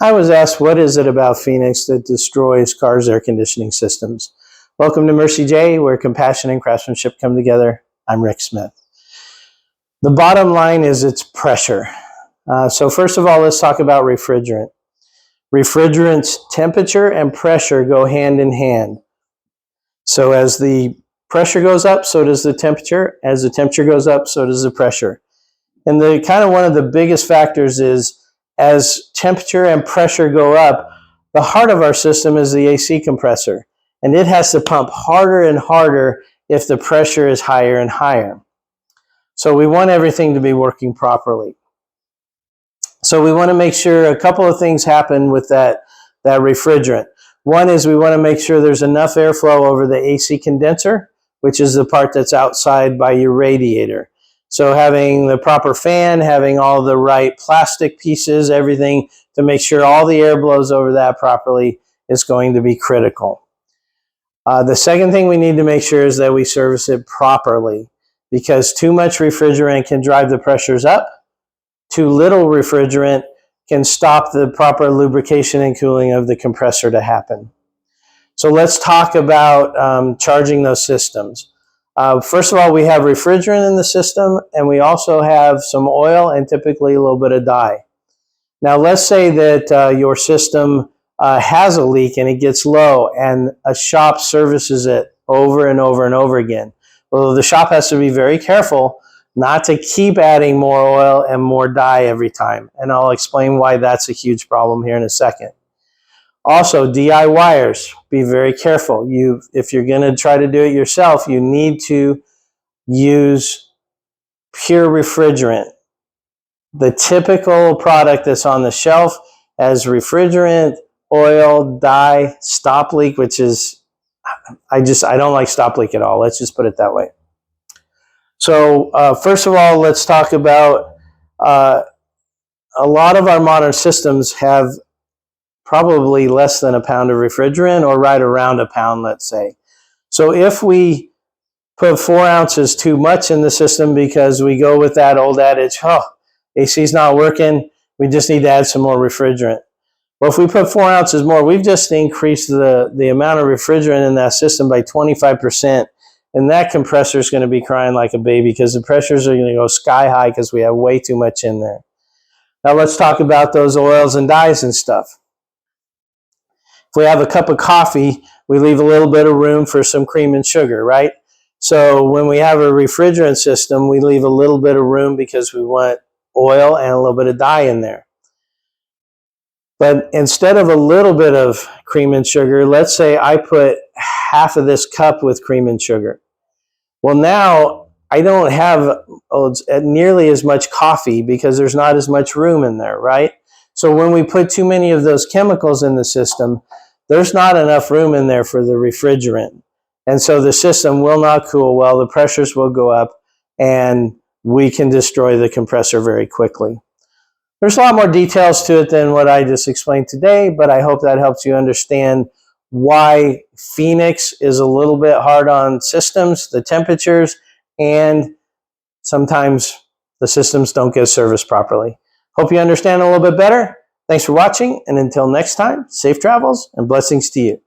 I was asked, what is it about Phoenix that destroys cars' air conditioning systems? Welcome to Mercie J, where compassion and craftsmanship come together. I'm Rick Smith. The bottom line is its pressure. So first of all, let's talk about refrigerant. Refrigerant's temperature and pressure go hand in hand. So as the pressure goes up, so does the temperature. As the temperature goes up, so does the pressure. And the kind of one of the biggest factors is as temperature and pressure go up, the heart of our system is the AC compressor, and it has to pump harder and harder if the pressure is higher and higher. So we want everything to be working properly. So we want to make sure a couple of things happen with that refrigerant. One is we want to make sure there's enough airflow over the AC condenser, which is the part that's outside by your radiator. So having the proper fan, having all the right plastic pieces, everything to make sure all the air blows over that properly is going to be critical. The second thing we need to make sure is that we service it properly, because too much refrigerant can drive the pressures up. Too little refrigerant can stop the proper lubrication and cooling of the compressor to happen. So let's talk about charging those systems. First of all, we have refrigerant in the system, and we also have some oil and typically a little bit of dye. Now, let's say that your system has a leak and it gets low, and a shop services it over and over and over again. Well, the shop has to be very careful not to keep adding more oil and more dye every time, and I'll explain why that's a huge problem here in a second. Also, DIYers, be very careful. If you're going to try to do it yourself, you need to use pure refrigerant. The typical product that's on the shelf has refrigerant, oil, dye, stop leak, which is, I don't like stop leak at all. Let's just put it that way. So first of all, let's talk about a lot of our modern systems have probably less than a pound of refrigerant, or right around a pound, let's say. So if we put 4 ounces too much in the system because we go with that old adage, AC's not working, we just need to add some more refrigerant. Well, if we put 4 ounces more, we've just increased the amount of refrigerant in that system by 25%. And that compressor is going to be crying like a baby because the pressures are going to go sky high because we have way too much in there. Now let's talk about those oils and dyes and stuff. If we have a cup of coffee, we leave a little bit of room for some cream and sugar, right? So when we have a refrigerant system, we leave a little bit of room because we want oil and a little bit of dye in there. But instead of a little bit of cream and sugar, let's say I put half of this cup with cream and sugar. Well, now I don't have nearly as much coffee because there's not as much room in there, right? So when we put too many of those chemicals in the system, there's not enough room in there for the refrigerant. And so the system will not cool well, the pressures will go up, and we can destroy the compressor very quickly. There's a lot more details to it than what I just explained today, but I hope that helps you understand why Phoenix is a little bit hard on systems, the temperatures, and sometimes the systems don't get serviced properly. Hope you understand a little bit better. Thanks for watching, and until next time, safe travels and blessings to you.